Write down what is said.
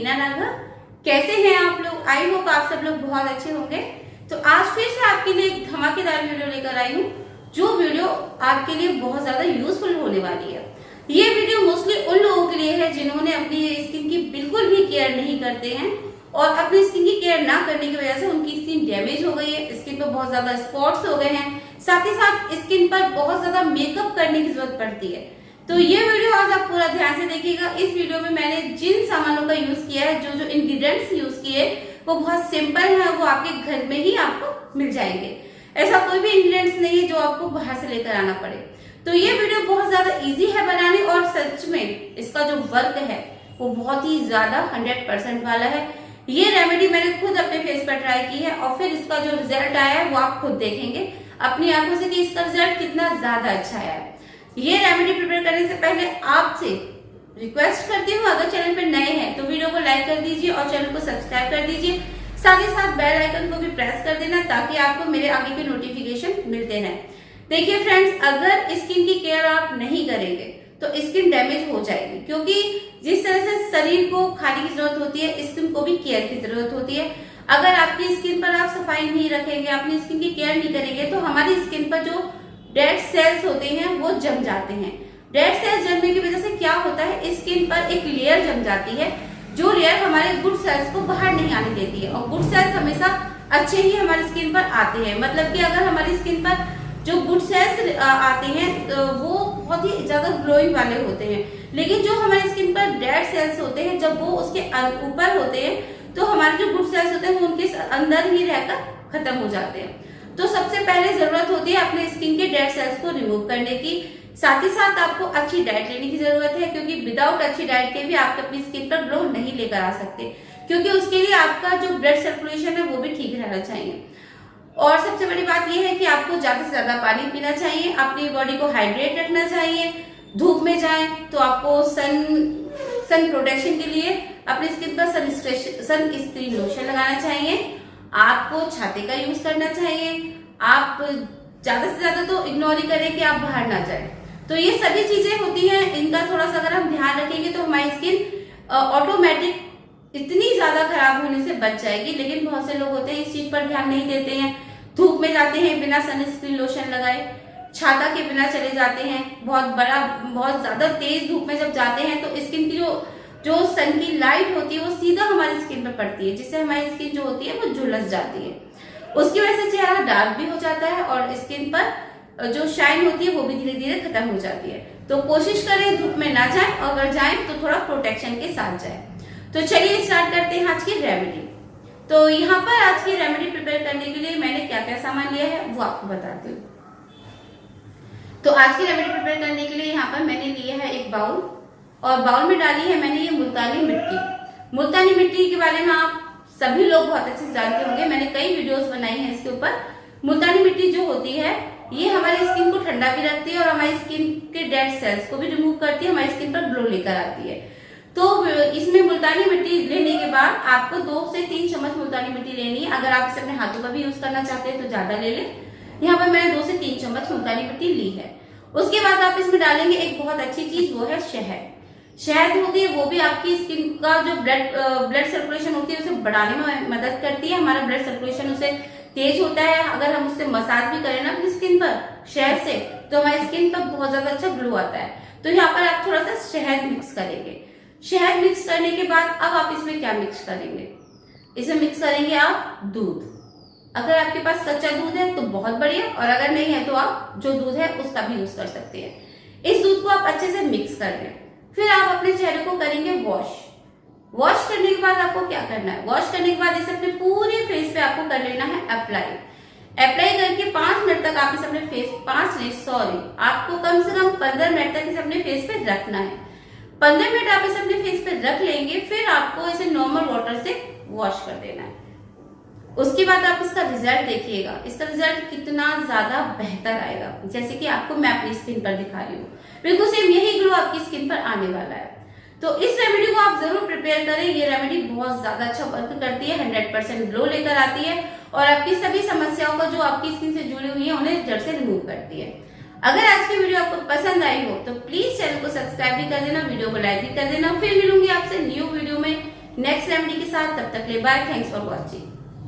मीना नागा। कैसे हैं आप लोग? आई होप आप सब लोग बहुत अच्छे होंगे। तो आज फिर से आपके लिए एक धमाकेदार वीडियो लेकर आई हूँ, जो वीडियो आपके लिए बहुत ज्यादा यूजफुल होने वाली है। ये वीडियो मोस्टली उन लोगों के लिए है जिन्होंने अपनी स्किन की बिल्कुल भी केयर नहीं करते हैं और अपनी स्किन की केयर ना करने की वजह से उनकी स्किन डैमेज हो गई है, स्किन पर बहुत ज्यादा स्पॉट्स हो गए हैं, साथ ही साथ स्किन पर बहुत ज्यादा मेकअप करने की जरूरत पड़ती है। तो ये वीडियो आज आप पूरा ध्यान से देखिएगा। इस वीडियो में मैंने जिन सामानों का यूज किया है, जो इंग्रेडिएंट्स यूज किए, वो बहुत सिंपल है, वो आपके घर में ही आपको मिल जाएंगे। ऐसा कोई भी इंग्रेडिएंट्स नहीं है जो आपको बाहर से लेकर आना पड़े। तो ये वीडियो बहुत ज्यादा इजी है बनाने और सच में इसका जो वर्क है वो बहुत ही ज्यादा 100% वाला है। ये रेमेडी मैंने खुद अपने फेस पर ट्राई की है और फिर इसका जो रिजल्ट आया है वो आप खुद देखेंगे अपनी आंखों से कि इसका रिजल्ट कितना ज्यादा अच्छा है। ये रेमेडी प्रिपेयर करने से पहले आपसे रिक्वेस्ट करती हूँ, अगर चैनल पर नए हैं तो वीडियो को लाइक कर दीजिए और चैनल को सब्सक्राइब कर दीजिए। साथ ही साथ बेल आइकन को भी प्रेस कर देना ताकि आपको मेरे आगे के नोटिफिकेशन मिलते रहें। देखिए फ्रेंड्स, अगर स्किन की केयर आप नहीं करेंगे तो स्किन डैमेज हो जाएगी, क्योंकि जिस तरह से शरीर को खाने की जरूरत होती है, स्किन को भी केयर की जरूरत होती है। अगर आपकी स्किन पर आप सफाई नहीं रखेंगे, अपनी स्किन की केयर नहीं करेंगे, तो हमारी स्किन पर जो डेड सेल्स होते हैं वो जम जाते हैं। डेड सेल्स जमने की वजह से क्या होता है, स्किन पर एक लेयर जम जाती है, जो लेयर हमारे गुड सेल्स को बाहर नहीं आने देती है। और गुड सेल्स हमेशा अच्छे ही हमारी स्किन पर आते हैं, मतलब कि अगर हमारी स्किन पर जो गुड सेल्स आते हैं तो वो बहुत ही ज्यादा ग्लोइंग वाले होते हैं। लेकिन जो हमारी स्किन पर डेड सेल्स होते हैं, जब वो उसके ऊपर होते हैं तो हमारे जो गुड सेल्स होते हैं वो उनके अंदर ही रहकर खत्म हो जाते हैं। तो सबसे पहले जरूरत होती है अपने स्किन के डेड सेल्स को रिमूव करने की। साथ ही साथ आपको अच्छी डाइट लेने की जरूरत है, क्योंकि विदाउट अच्छी डाइट के भी आप अपनी स्किन पर ग्लो नहीं लेकर आ सकते, क्योंकि उसके लिए आपका जो ब्लड सर्कुलेशन है वो भी ठीक रहना चाहिए। और सबसे बड़ी बात यह है कि आपको ज्यादा से ज्यादा पानी पीना चाहिए, अपनी बॉडी को हाइड्रेट रखना चाहिए। धूप में जाएं तो आपको सन प्रोटेक्शन के लिए अपनी स्किन पर सन स्क्रीन लोशन लगाना चाहिए। आपको छाते का यूज करना चाहिए। आप ज्यादा से ज्यादा तो इग्नोर ही करें कि आप बाहर ना जाएं। तो ये सभी चीजें होती हैं, इनका थोड़ा सा अगर हम ध्यान रखेंगे तो हमारी स्किन ऑटोमेटिक इतनी ज्यादा खराब होने से बच जाएगी। लेकिन बहुत से लोग होते हैं इस चीज पर ध्यान नहीं देते हैं, धूप में जाते हैं बिना सनस्क्रीन लोशन लगाए, छाता के बिना चले जाते हैं, बहुत ज्यादा तेज धूप में जब जाते हैं तो स्किन की जो सन की लाइट होती है वो सीधा हमारी स्किन पर पड़ती है, जिससे हमारी स्किन जो होती है वो झुलस जाती है। उसकी वजह से चेहरा डार्क भी हो जाता है और स्किन पर जो शाइन होती है वो भी धीरे धीरे खत्म हो जाती है। तो कोशिश करें धूप में ना जाएं, और अगर जाएं तो थोड़ा प्रोटेक्शन के साथ जाएं। तो चलिए स्टार्ट करते हैं आज की रेमेडी। तो यहाँ पर आज की रेमेडी प्रिपेयर करने के लिए मैंने क्या क्या सामान लिया है वो आपको बताती हूँ। तो आज की रेमेडी प्रिपेयर करने के लिए यहाँ पर मैंने लिया है एक बाउल, और बाउल में डाली है मैंने ये मुल्तानी मिट्टी। मुल्तानी मिट्टी के बारे में आप सभी लोग बहुत अच्छे से जानते होंगे, मैंने कई वीडियोस बनाई हैं इसके ऊपर। मुल्तानी मिट्टी जो होती है ये हमारी स्किन को ठंडा भी रखती है और हमारी स्किन के डेड सेल्स को भी रिमूव करती है, हमारी स्किन पर ग्लो लेकर आती है। तो इसमें मुल्तानी मिट्टी लेने के बाद आपको 2 से 3 चम्मच मुल्तानी मिट्टी लेनी है। अगर आप इसे अपने हाथों का भी यूज करना चाहते हैं तो ज्यादा ले लें। यहाँ पर मैंने 2 से 3 चम्मच मुल्तानी मिट्टी ली है। उसके बाद आप इसमें डालेंगे एक बहुत अच्छी चीज, वो है शहद। शहद होती है वो भी आपकी स्किन का जो ब्लड सर्कुलेशन होती है उसे बढ़ाने में मदद करती है। हमारा ब्लड सर्कुलेशन उसे तेज होता है। अगर हम उससे मसाज भी करें ना अपनी स्किन पर शहद से, तो हमारी स्किन पर बहुत ज्यादा अच्छा ग्लो आता है। तो यहाँ पर आप थोड़ा सा शहद मिक्स करेंगे। शहद मिक्स करने के बाद अब आप इसमें क्या मिक्स करेंगे, इसमें मिक्स करेंगे आप दूध। अगर आपके पास कच्चा दूध है तो बहुत बढ़िया, और अगर नहीं है तो आप जो दूध है उसका भी यूज कर सकते हैं। इस दूध को आप अच्छे से मिक्स कर लें। फिर आप अपने चेहरे को करेंगे वॉश करने के बाद आपको क्या करना है, वॉश करने के बाद इसे अपने पूरे फेस पे आपको कर लेना है अप्लाई करके 5 मिनट तक आप इसे अपने फेस आपको कम से कम 15 मिनट तक इसे अपने फेस पे रखना है। 15 मिनट आप इसे अपने फेस पे रख लेंगे, फिर आपको इसे नॉर्मल वाटर से वॉश कर देना है। उसके बाद आप इसका रिजल्ट देखिएगा, इसका रिजल्ट कितना ज्यादा बेहतर आएगा, जैसे कि आपको मैं अपनी स्किन पर दिखा रही हूँ। बिल्कुल सेम यही ग्लो आपकी स्किन पर आने वाला है। तो इस रेमेडी को आप जरूर प्रिपेयर करें। ये रेमेडी बहुत ज्यादा अच्छा वर्क करती है, 100% ग्लो लेकर आती है और आपकी सभी समस्याओं को जो आपकी स्किन से जुड़ी हुई है उन्हें जड़ से रिमूव करती है। अगर आज की वीडियो आपको पसंद आई हो तो प्लीज चैनल को सब्सक्राइब भी कर देना, वीडियो को लाइक भी कर देना। फिर मिलूंगी आपसे न्यू वीडियो में नेक्स्ट रेमेडी के साथ। तब तक ले बाय, थैंक्स फॉर वॉचिंग।